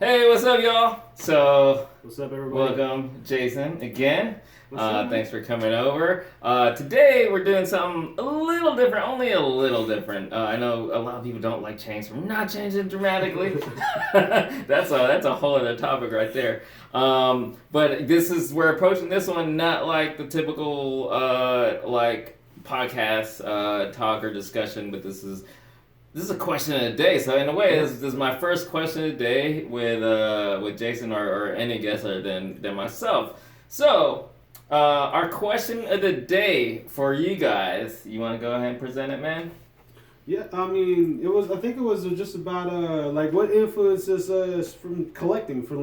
Hey, what's up, y'all? So, What's up, everybody? welcome, Jason, again. What's up, Thanks for coming over. Today, we're doing something a little different, only a little different. I know a lot of people don't like change, so we're not changing dramatically. That's a whole other topic right there. But we're approaching this one not like the typical, like, podcast talk or discussion, but this is a question of the day. So in a way, this is my first question of the day with Jason or any guest other than myself. So our question of the day for you guys. You want to go ahead and present it, man? Yeah, I mean, I think it was just about like what influences us from collecting, from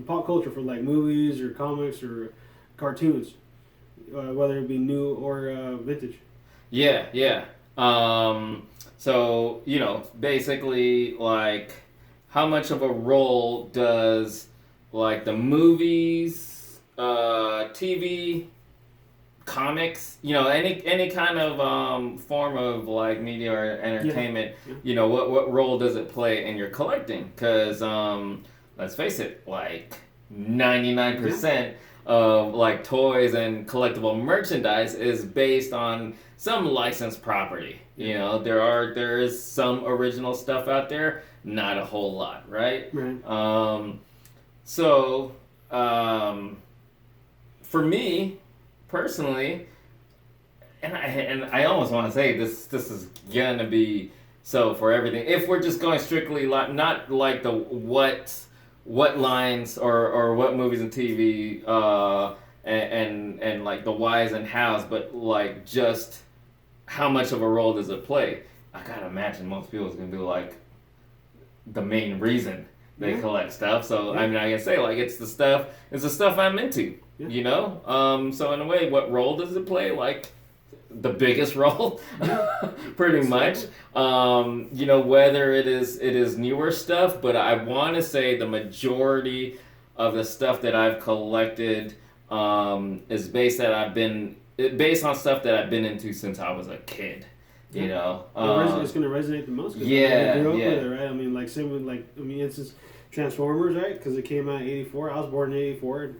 pop culture, from like movies or comics or cartoons, whether it be new or vintage. Yeah. So, basically, like, how much of a role does, like, the movies, TV, comics, any kind of form of, like, media or entertainment, Yeah. What role does it play in your collecting? Because, let's face it, like, 99% of, like, toys and collectible merchandise is based on some licensed property. There is some original stuff out there, not a whole lot, right? Right. So, for me personally, and I almost want to say this is gonna be so for everything. If we're just going strictly not like the what lines or what movies and TV and like the whys and hows, but like just how much of a role does it play? I gotta imagine most people is gonna be like the main reason they collect stuff. So I mean, I can say like it's the stuff I'm into. So in a way, what role does it play? Like the biggest role, pretty much. Whether it is newer stuff, but I want to say the majority of the stuff that I've collected is based on stuff that I've been into since I was a kid. It's going to resonate the most. Yeah, I grew up with it, right? I mean, like same with it's just Transformers, right? Because it came out in '84. I was born in '84. And,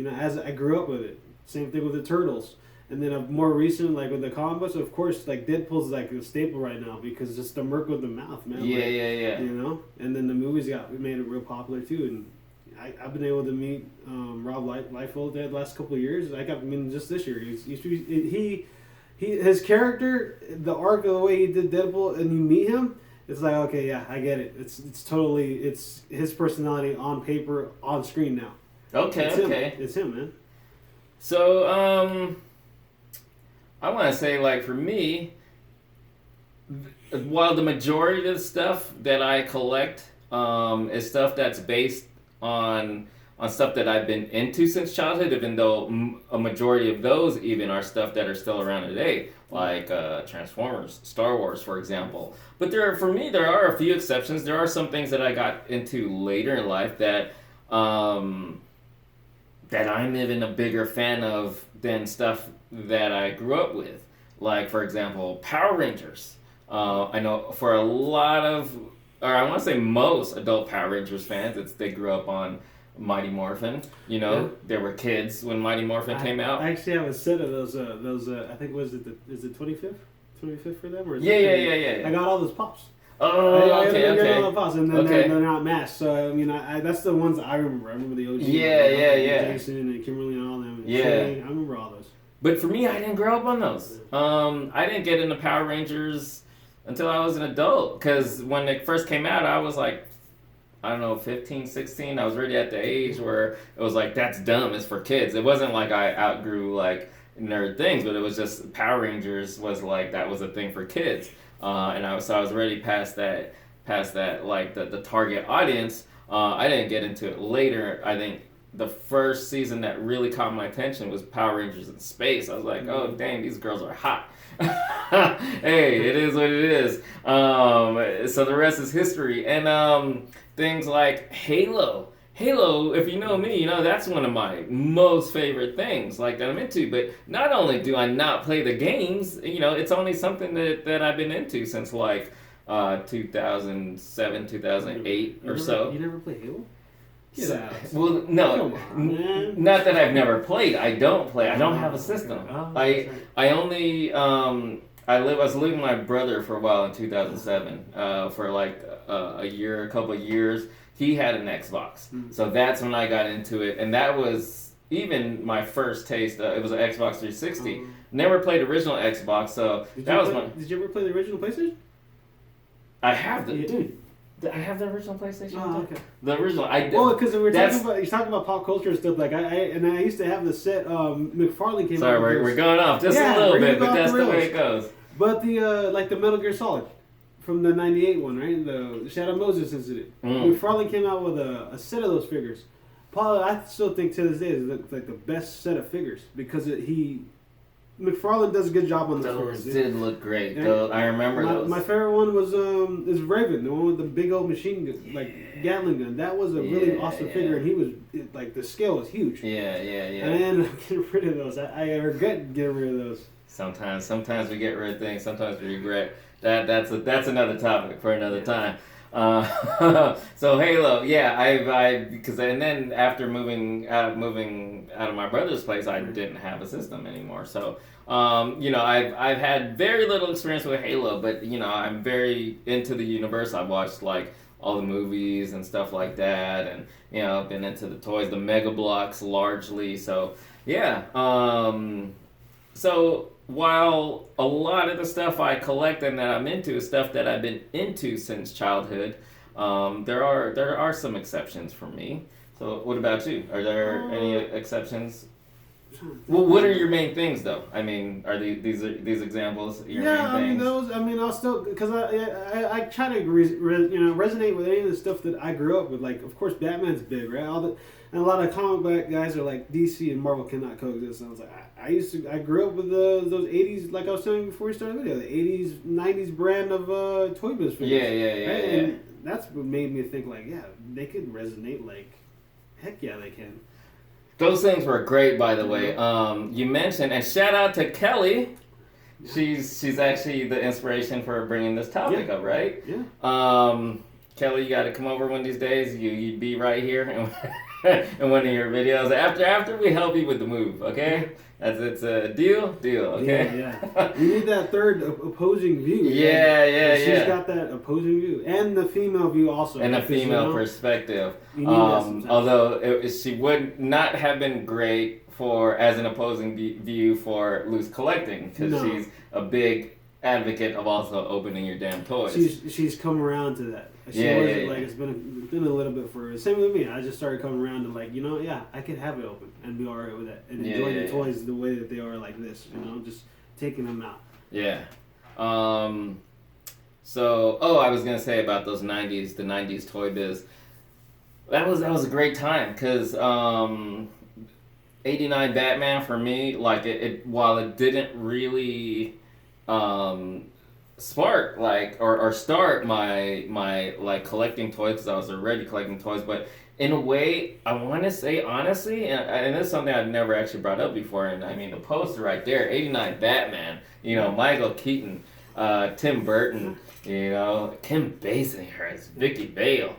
as I grew up with it. Same thing with the Turtles. And then more recent, like with the comic books, of course, like Deadpool's like a staple right now because it's the Merc with the mouth, man. Yeah. And then the movies made it real popular too. And I've been able to meet Rob Liefeld the last couple of years. I got just this year. His character, the arc of the way he did Deadpool, and you meet him, it's like, okay, yeah, I get it. It's totally his personality on paper, on screen now. Okay. It's him, man. So I want to say like for me, while the majority of the stuff that I collect is stuff that's based on stuff that I've been into since childhood, even though a majority of those even are stuff that are still around today, like Transformers, Star Wars, for example. But there are a few exceptions. There are some things that I got into later in life that I'm even a bigger fan of than stuff that I grew up with. Like, for example, Power Rangers. I know for a lot of, or I want to say most adult Power Rangers fans, they grew up on Mighty Morphin. They were kids when Mighty Morphin came out. I actually have a set of those. I think is it 25th? 25th for them? Or is Yeah. I got all those pops. Oh, okay. I got all the pops, and then they're not masked. So I mean, that's the ones that I remember. I remember the OG. Yeah. Jason and Kimberly and all them. Yeah. Shay, I remember all those. But for me, I didn't grow up on those. I didn't get into Power Rangers until I was an adult. Because when it first came out, I was like, I don't know, 15, 16. I was already at the age where it was like, that's dumb. It's for kids. It wasn't like I outgrew like nerd things, but it was just Power Rangers was like, that was a thing for kids. And I was already past that like the target audience. I didn't get into it later. I think the first season that really caught my attention was Power Rangers in Space. I was like, oh dang, these girls are hot. Hey, it is what it is. So the rest is history. And things like Halo, if you know me, that's one of my most favorite things like that I'm into. But not only do I not play the games, it's only something that I've been into since like 2007, 2008 or so. You never played Halo? Get out. Well, no, Come on, man. not that I've never played. I don't play. I don't have a system. Oh, I only I was living with my brother for a while in 2007. For like a couple of years, he had an Xbox, so that's when I got into it, and that was even my first taste. It was an Xbox 360. Never played original Xbox, so Did you ever play the original PlayStation? I have dude. I have the original PlayStation. Oh, okay. The original. Well, because we're talking about pop culture and stuff. Like I used to have the set. McFarlane came out. Sorry, we're going off just a little bit, but that's the way it goes. But the like the Metal Gear Solid from the '98 one, right? The Shadow Moses incident. McFarlane came out with a set of those figures. Paul, I still think to this day is like the best set of figures because McFarlane does a good job on those figures. Did look great. Yeah. I remember those. My favorite one was is Raven, the one with the big old machine gun, like Gatling gun. That was a really awesome figure, and he was like the scale was huge. Yeah. And I ended up getting rid of those. I regret getting rid of those. Sometimes we get rid of things. Sometimes we regret. That's another topic for another time. So Halo, yeah, because and then after moving out of my brother's place, I didn't have a system anymore. So I've had very little experience with Halo, but I'm very into the universe. I've watched like all the movies and stuff like that, and I've been into the toys, the Mega Bloks largely. So yeah, so while a lot of the stuff I collect and that I'm into is stuff that I've been into since childhood, there are some exceptions for me. So what about you? Are there any exceptions? Well, what are your main things though? I mean, are these examples your main things? I'll still because I try to resonate with any of the stuff that I grew up with. Like, of course, Batman's big, right? And a lot of comic book guys are like DC and Marvel cannot coexist. And I was like, I grew up with those '80s, like I was saying before we started the video, the '80s, '90s brand of Toy Biz figures. Yeah. And that's what made me think like, yeah, they could resonate. Like, heck yeah, they can. Those things were great, by the way. You mentioned, and shout out to Kelly. She's actually the inspiration for bringing this topic up, right? Yeah. Kelly, you got to come over one of these days. You'd be right here in one of your videos after we help you with the move, okay? It's a deal, okay? Yeah. You need that third opposing view. Yeah. She's got that opposing view and the female view also. And a female perspective. You need that sometimes. Although she would not have been great as an opposing view for loose collecting because she's a big advocate of also opening your damn toys. She's come around to that. It's been a little bit for her. Same with me. I just started coming around to like, I could have it open and be alright with that and enjoy the toys the way that they are like this, just taking them out. Yeah. So, I was gonna say about those the '90s Toy Biz. That was a great time because '89 Batman for me, like it while it didn't really spark or start my like collecting toys because I was already collecting toys, but in a way I want to say honestly, and this is something I've never actually brought up before, and I mean the poster right there, '89 Batman, Michael Keaton, Tim Burton, Kim Basinger as Vicky Vale.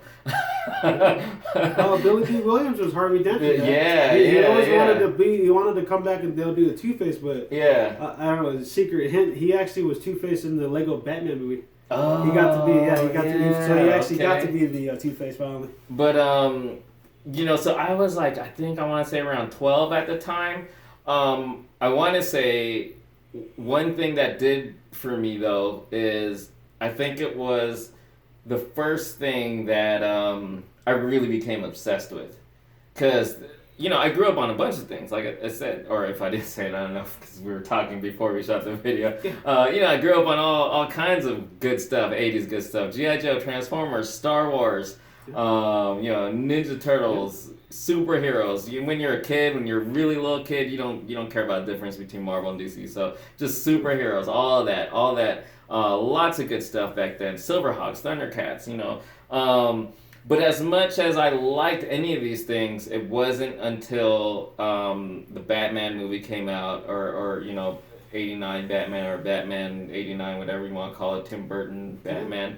Billy D. Williams was Harvey Dent. He always wanted to come back and they'll do a Two-Face, but I don't know, the secret hint, he actually was Two-Face in the Lego Batman movie. Oh, he got to be the Two-Face finally. But so I was like, I want to say around 12 at the time. I want to say one thing that did for me though is I think it was the first thing that I really became obsessed with. Because, I grew up on a bunch of things, like I said, or if I didn't say it, I don't know, because we were talking before we shot the video. I grew up on all kinds of good stuff, 80s good stuff. G.I. Joe, Transformers, Star Wars, Ninja Turtles, superheroes. When you're a kid, when you're a really little kid, you don't care about the difference between Marvel and DC. So just superheroes, all that. Lots of good stuff back then. Silverhawks, Thundercats, But as much as I liked any of these things, it wasn't until the Batman movie came out, or '89 Batman or Batman '89, whatever you want to call it, Tim Burton Batman.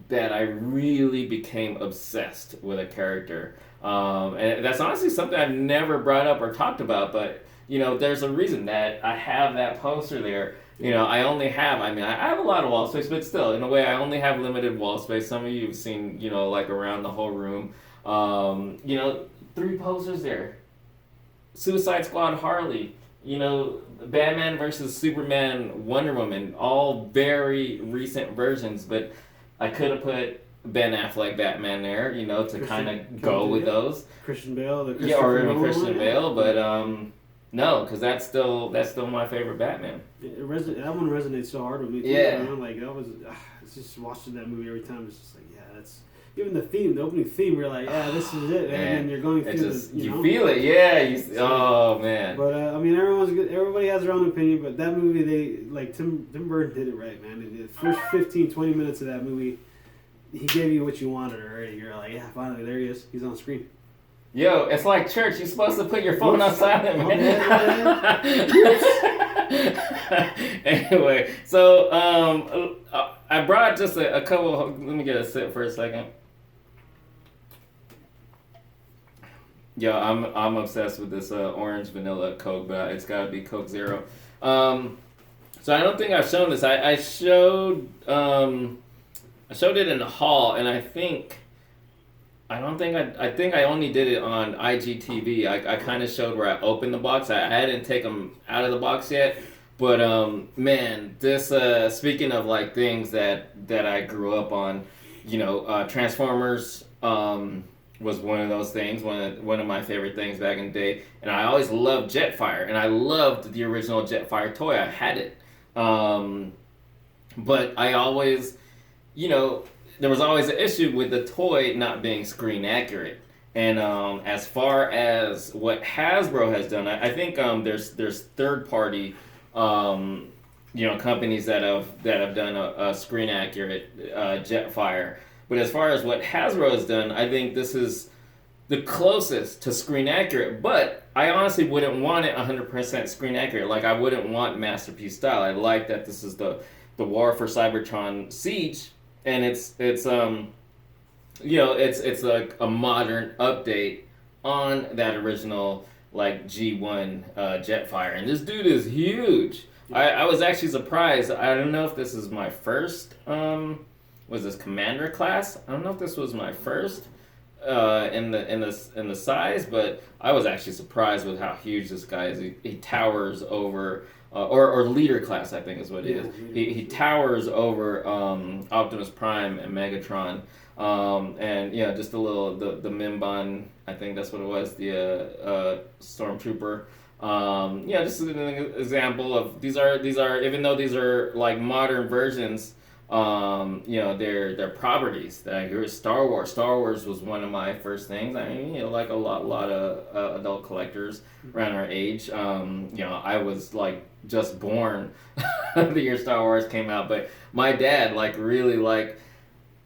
That I really became obsessed with a character. And that's honestly something I've never brought up or talked about, but there's a reason that I have that poster there. I only have, I have a lot of wall space, but still, in a way, I only have limited wall space. Some of you have seen, like around the whole room. 3 posters there. Suicide Squad Harley, Batman versus Superman, Wonder Woman, all very recent versions, but I could have put Ben Affleck Batman there, to kind of go with those. Christian Bale, or even Christian Bale, but no, because that's still my favorite Batman. That one resonates so hard with me too. Yeah, like that was, it's just watching that movie every time. It's just like, yeah, that's even the opening theme. We're like, yeah, this is it, and then you're going through you feel it, yeah. Oh man. But everyone's good. Everybody has their own opinion, but that movie, Tim Burton did it right, man. The first 15-20 minutes of that movie, he gave you what you wanted already. You're like, yeah, finally, there he is. He's on screen. Yo, it's like church. You're supposed to put your phone on silent, man. Anyway, so I brought just a couple. Let me get a sip for a second. Yo, I'm obsessed with this orange vanilla Coke, but it's got to be Coke Zero. So I don't think I've shown this. I showed it in the hall, and I think I only did it on IGTV. I kind of showed where I opened the box. I hadn't taken them out of the box yet. But man, this speaking of like things that I grew up on, Transformers was one of those things, one of my favorite things back in the day. And I always loved Jetfire, and I loved the original Jetfire toy. I had it. But I always, there was always an issue with the toy not being screen accurate. And as far as what Hasbro has done, I think there's third party companies that have done a screen accurate Jetfire. But as far as what Hasbro has done, I think this is the closest to screen accurate. But I honestly wouldn't want it 100% screen accurate. Like, I wouldn't want Masterpiece style. I like that this is the War for Cybertron Siege. And it's like a modern update on that original like G1 Jetfire, and this dude is huge. I was actually surprised. I don't know if this is my first. Was this Commander class? I don't know if this was my first in the size, but I was actually surprised with how huge this guy is. He towers over. Or leader class, I think is what it is. He towers over Optimus Prime and Megatron, and just the Mimban, I think that's what it was, the Stormtrooper. Just an example of these are even though these are like modern versions, they're properties that I grew. Star Wars was one of my first things. Like a lot of adult collectors around our age. I was like just born the year Star Wars came out, but my dad really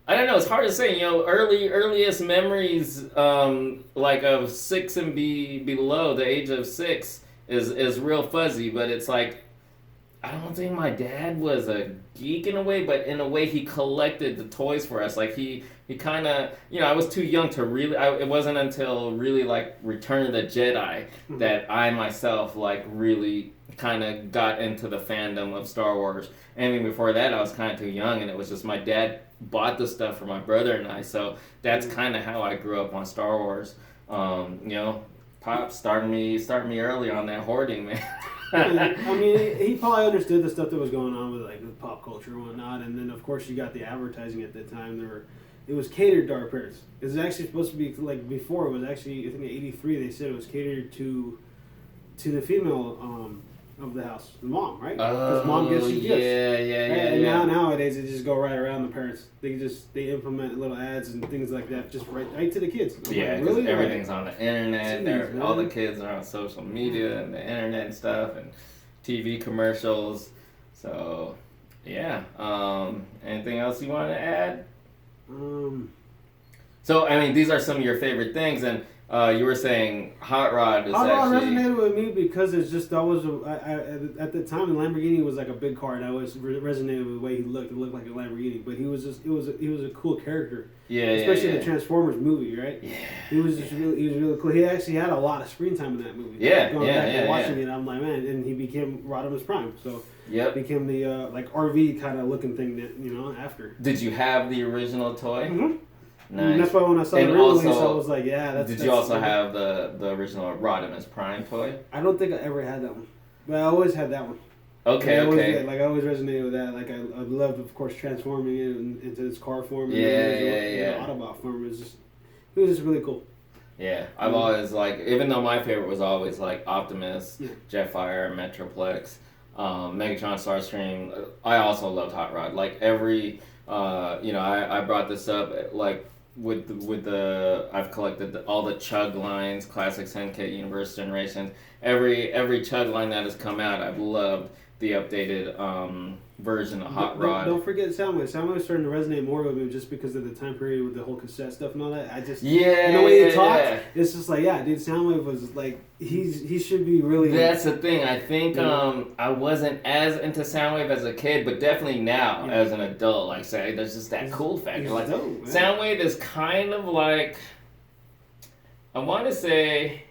I don't know, it's hard to say, earliest memories of 6 and below the age of 6 is real fuzzy, but it's like I don't think my dad was a geek in a way, but in a way he collected the toys for us. Like he kind of, I was too young to really, it wasn't until really like Return of the Jedi that I myself really kind of got into the fandom of Star Wars. Anything before that, I was kind of too young, and it was just my dad bought the stuff for my brother and I. So that's kind of how I grew up on Star Wars. Pop started me early on that hoarding, man. He probably understood the stuff that was going on with like the pop culture and whatnot, and then of course you got the advertising at that time. It was catered to our parents. It was actually supposed to be like before. It was actually, I think in '83 they said it was catered to the female of the house, the mom, right? Because mom gives you gifts. Yeah. And nowadays they just go right around the parents. They implement little ads and things like that, just right to the kids. Yeah, because everything's on the internet. All the kids are on social media and the internet and stuff, and TV commercials. So, yeah. Anything else you want to add? So, these are some of your favorite things, and You were saying Hot Rod is Hot Rod actually... resonated with me because it's just at the time the Lamborghini was like a big car, and I always resonated with the way he looked. It looked like a Lamborghini, but he was a cool character. Yeah, especially yeah. the Transformers movie, right? Yeah. He was really cool. He actually had a lot of screen time in that movie. Yeah, going back and watching yeah. it, I'm like, man, and he became Rodimus Prime. So Yep. became the like RV kind of looking thing that after. Did you have the original toy? Mm-hmm. Nice. And that's why when I saw the release, I was like, yeah, that's. Did you also have the original Rodimus Prime toy? I don't think I ever had that one, but I always had that one. Okay, okay. I always resonated with that. Like I loved, of course, transforming it into its car form. And Yeah. Autobot form. It was just really cool. Yeah, I've always even though my favorite was always Optimus, Yeah. Jetfire, Metroplex, Megatron, Starscream. I also loved Hot Rod. I brought this up with the I've collected all the Chug lines, Classic 10K Universe Generations. Every Chug line that has come out, I've loved the updated version of Hot Rod. Don't forget Soundwave. Soundwave's starting to resonate more with me just because of the time period with the whole cassette stuff and all that. I just the way he talks, it's just like, yeah, dude, Soundwave was like he should be really. That's the thing. I think I wasn't as into Soundwave as a kid, but definitely now as an adult, there's just that cool factor. Dope, Soundwave is kind of like, I want to say,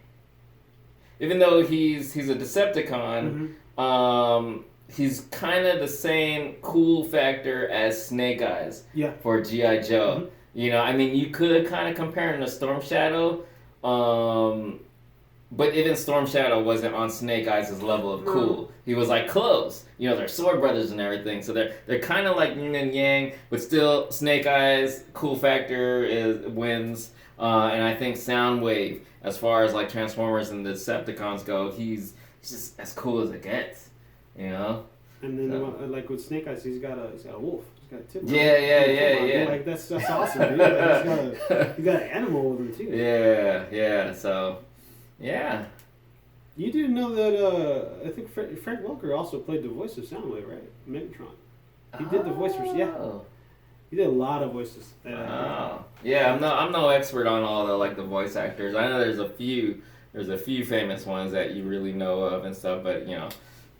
even though he's a Decepticon. Mm-hmm. He's kind of the same cool factor as Snake Eyes for G.I. Joe. Mm-hmm. You could kind of compare him to Storm Shadow, but even Storm Shadow wasn't on Snake Eyes' level of cool. He was close. They're sword brothers and everything, so they're kind of like yin and yang, but still Snake Eyes cool factor wins. And I think Soundwave, as far as Transformers and the Decepticons go, he's just as cool as it gets. And then with Snake Eyes, he's got a wolf. He's got a tip. Yeah. That's awesome, dude. He's got an animal with him too. Yeah. So, yeah. You didn't know that? I think Frank Welker also played the voice of Soundwave, right? Megatron. He did the voice for He did a lot of voices. Yeah. I'm no expert on all the voice actors. I know there's a few famous ones that you really know of and stuff, but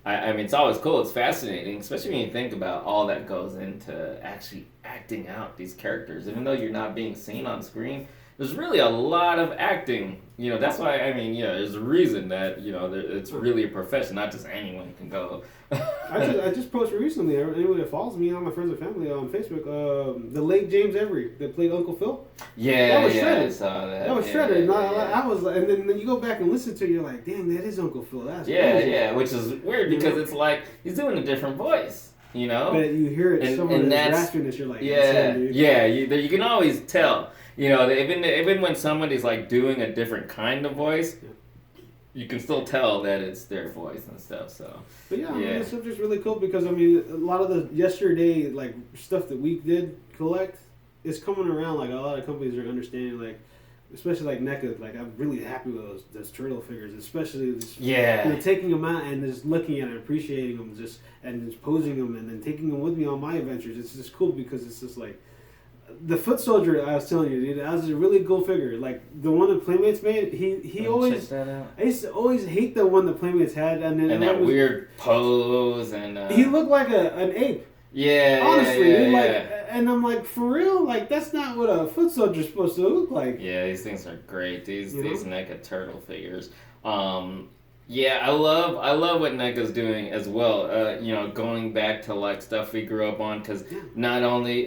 it's always cool. It's fascinating, especially when you think about all that goes into actually acting out these characters. Even though you're not being seen on screen, there's really a lot of acting. That's why, there's a reason that, it's really a profession. Not just anyone can go. I just posted recently, anyone that follows me, all my friends and family on Facebook, the late James Avery that played Uncle Phil. Yeah, that was shredded. I saw that. That was shredded. I was, and then you go back and listen to it, you're like, damn, that is Uncle Phil. That's crazy. Which is weird because it's he's doing a different voice. But you hear it, some of the raspiness, you're like, you can always tell. Even when somebody's doing a different kind of voice, you can still tell that it's their voice and stuff. So, but this subject's really cool because a lot of the yesterday stuff that we did collect is coming around. A lot of companies are understanding, especially NECA. I'm really happy with those turtle figures, especially taking them out and just looking at and appreciating them, just posing them and then taking them with me on my adventures. It's just cool because it's just the Foot Soldier, I was telling you, dude, that was a really cool figure. The one that Playmates made, he always... Check that out. I used to always hate the one that Playmates had. And that weird pose and... He looked like an ape. Yeah, honestly, dude, and I'm like, for real? That's not what a Foot Soldier's supposed to look like. Yeah, these things are great. These NECA turtle figures. I love what NECA's doing as well. Going back to stuff we grew up on, because not only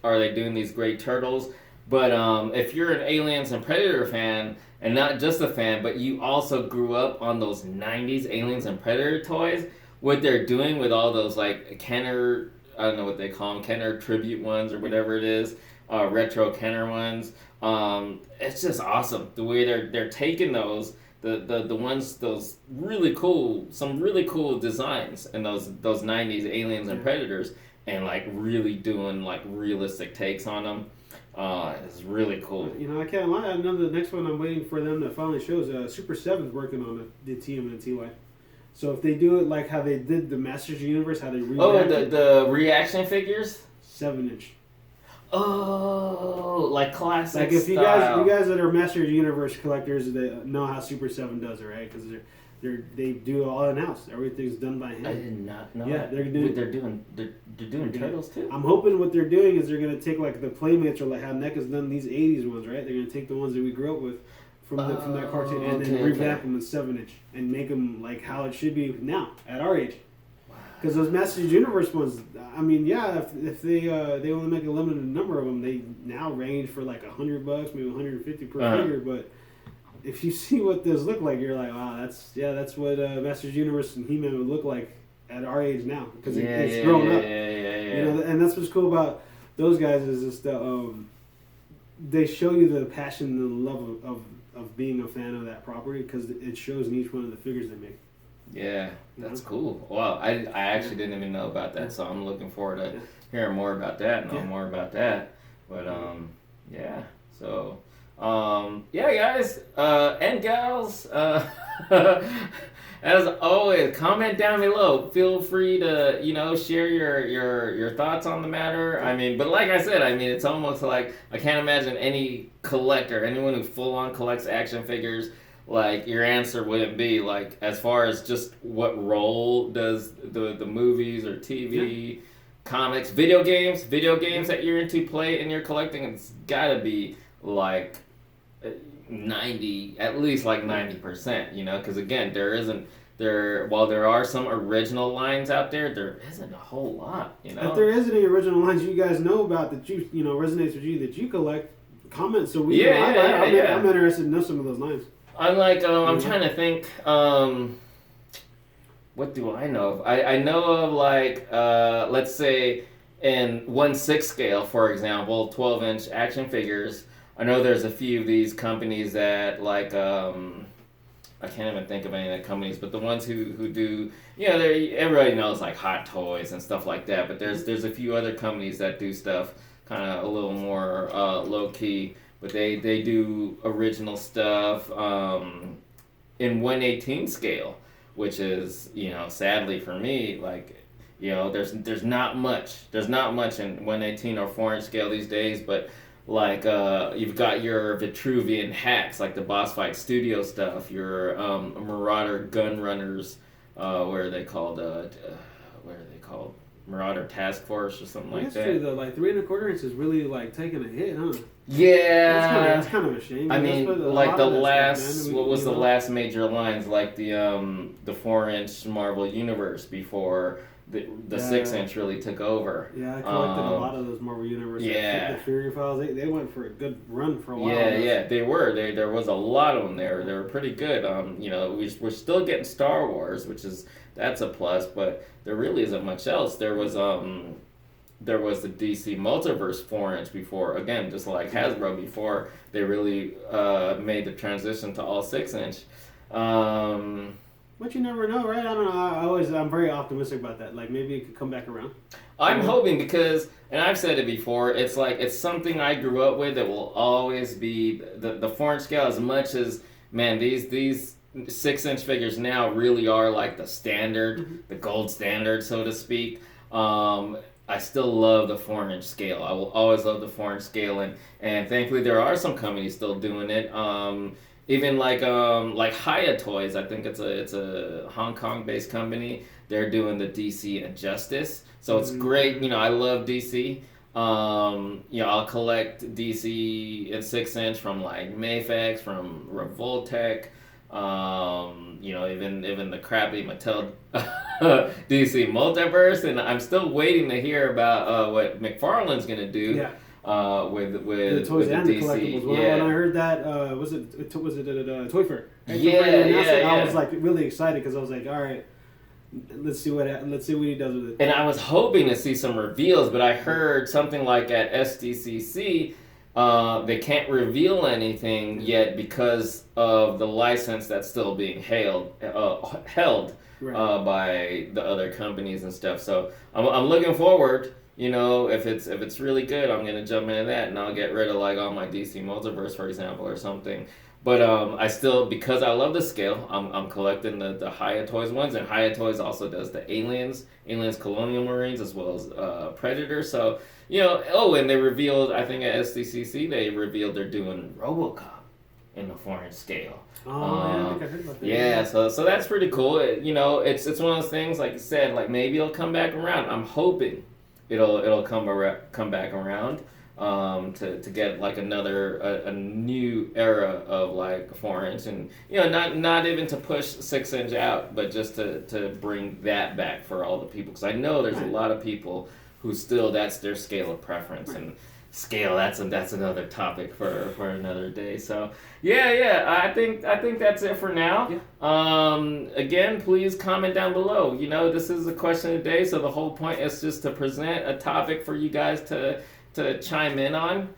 are they doing these great turtles, but if you're an Aliens and Predator fan, and not just a fan, but you also grew up on those 90s Aliens and Predator toys, what they're doing with all those Kenner, I don't know what they call them, Kenner tribute ones or whatever it is, retro Kenner ones. It's just awesome the way they're taking those. The ones, those really cool, some really cool designs in those 90s Aliens and Predators, and really doing realistic takes on them. It's really cool. I can't lie. I know the next one I'm waiting for them to finally show is Super 7's working on the TM and TY. So if they do it how they did the Masters Universe, how they the reaction figures? 7-inch. Oh, like classic Like if style. you guys that are Master Universe collectors, they know how Super 7 does it, right? Because they do it all in house. Everything's done by hand. I did not know. Yeah, that. They're doing turtles too. I'm hoping what they're doing is they're gonna take like the Playmates or like how NECA's done these '80s ones, right? They're gonna take the ones that we grew up with from that cartoon and then revamp them in 7-inch and make them like how it should be now at our age. Because those Masters Universe ones, I mean, yeah, if they only make a limited number of them, they now range for like $100, maybe 150 per figure. But if you see what those look like, you're like, wow, that's what Masters Universe and He-Man would look like at our age now because it's grown up. Yeah. You know, and that's what's cool about those guys is just they show you the passion and the love of being a fan of that property because it shows in each one of the figures they make. Yeah, that's cool. Well, I actually didn't even know about that, so I'm looking forward to hearing more about that, know more about that. But yeah. So yeah, guys and gals. As always, comment down below. Feel free to share your thoughts on the matter. I mean, but like I said, I mean it's almost like I can't imagine any collector, anyone who full on collects action figures. Like your answer wouldn't be like as far as just what role does the movies or TV, comics, video games that you're into play and you're collecting. It's gotta be like 90, at least like 90%. Because again, while there are some original lines out there, there isn't a whole lot. If there is any original lines you guys know about that resonates with you that you collect, comment so we. I'm interested to know some of those lines. I'm like, I'm trying to think, what do I know of? I know of like, let's say in 1/6 scale, for example, 12-inch action figures. I know there's a few of these companies that like, I can't even think of any of the companies, but the ones who do, everybody knows like Hot Toys and stuff like that, but there's a few other companies that do stuff kind of a little more low key. But they do original stuff in 1/18 scale, which is sadly for me like there's not much in 1/18 or 4-inch scale these days. But like you've got your Vitruvian hacks like the Boss Fight Studio stuff, your Marauder Gun Runners, what are they called? Marauder Task Force or something like that. That's true though. Like 3 1/4 inch is really like taking a hit, huh? Yeah, that's kind of a shame. I mean, like the last, what was the last major lines? Like the 4-inch Marvel Universe before the 6-inch really took over. Yeah, I collected a lot of those Marvel Universe. Yeah, the Fury Files. They went for a good run for a while. Yeah, they were. There was a lot of them there. They were pretty good. We're still getting Star Wars, that's a plus, but there really isn't much else. There was the DC Multiverse 4-inch before, again, just like Hasbro before they really made the transition to all 6-inch. But you never know, right? I don't know. I'm very optimistic about that. Like maybe it could come back around. I'm hoping because, and I've said it before, it's like it's something I grew up with that will always be the 4-inch scale. As much as these 6-inch figures now really are like the standard, the gold standard, so to speak. I still love the 4-inch scale. I will always love the 4-inch scale, and thankfully there are some companies still doing it. Even like Haya Toys, I think it's a Hong Kong based company. They're doing the DC Injustice, so it's great. I love DC. I'll collect DC in 6-inch from like Mayfax, from Revoltech. Even the crappy Mattel DC Multiverse, and I'm still waiting to hear about what McFarlane's gonna do. Yeah. With the toys with and the the DC. collectibles. When I heard that, was it at Toy Fair? Right? Yeah. I was like really excited because I was like, all right, let's see what he does with it. And I was hoping to see some reveals, but I heard something like at SDCC. They can't reveal anything yet because of the license that's still being held by the other companies and stuff. So I'm looking forward. you know, if it's really good, I'm gonna jump into that, and I'll get rid of like all my DC multiverse, for example, or something. But I still, because I love the scale, I'm collecting the Haya Toys ones, and Haya Toys also does the Aliens Colonial Marines, as well as Predator. So, you know, oh, and they revealed, I think at SDCC, they revealed they're doing RoboCop in the foreign scale. Oh, yeah, I think I heard about that. Yeah, so that's pretty cool. You know, it's one of those things, like you said, like maybe it'll come back around. I'm hoping it'll come back around. To get like a new era of like 4-inch, and you know, not even to push 6-inch out, but just to bring that back for all the people, because I know there's a lot of people who still, that's their scale of preference. And scale, that's another topic for another day. So yeah, I think that's it for now. Again, please comment down below. You know, this is a question of the day, so the whole point is just to present a topic for you guys to chime in on.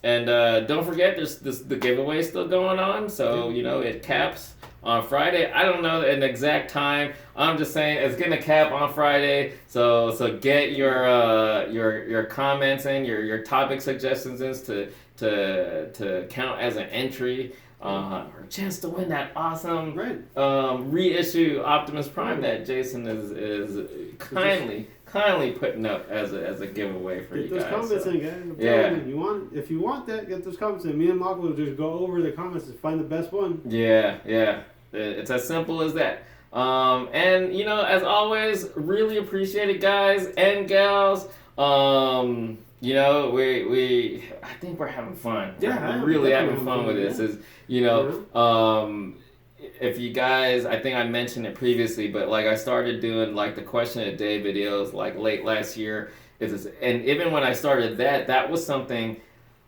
And don't forget, the giveaway still going on, so you know, it caps on Friday. I don't know an exact time. I'm just saying it's gonna cap on Friday. So get your comments in, your topic suggestions in to count as an entry. Or a chance to win that awesome reissue Optimus Prime that Jason is kindly putting up as a giveaway for you guys. Get those comments in, guys. I'm telling you, if you want that, get those comments in. Me and Mark will just go over the comments and find the best one. Yeah. It's as simple as that. And you know, as always, really appreciate it, guys and gals. You know, I think we're having fun. Yeah, we're really having fun with this. Is, you know, if you guys, I think I mentioned it previously, but like I started doing like the question of the day videos like late last year. And even when I started that was something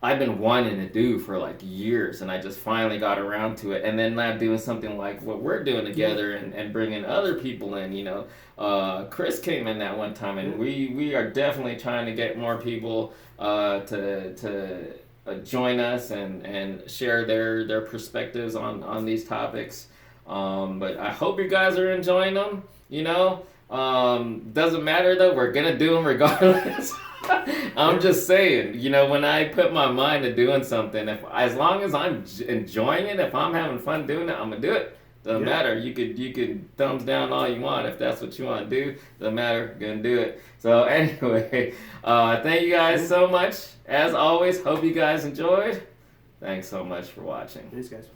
I've been wanting to do for like years, and I just finally got around to it. And then now doing something like what we're doing together, and bringing other people in, you know. Chris came in that one time, and we are definitely trying to get more people to join us and share their perspectives on these topics. But I hope you guys are enjoying them, you know. Doesn't matter though, we're gonna do them regardless. I'm just saying, you know, when I put my mind to doing something, as long as I'm enjoying it, if I'm having fun doing it, I'm gonna do it. Doesn't matter. You could thumbs down all you want if that's what you want to do. Doesn't matter. Gonna do it. So anyway, thank you guys so much. As always, hope you guys enjoyed. Thanks so much for watching. Thanks, guys.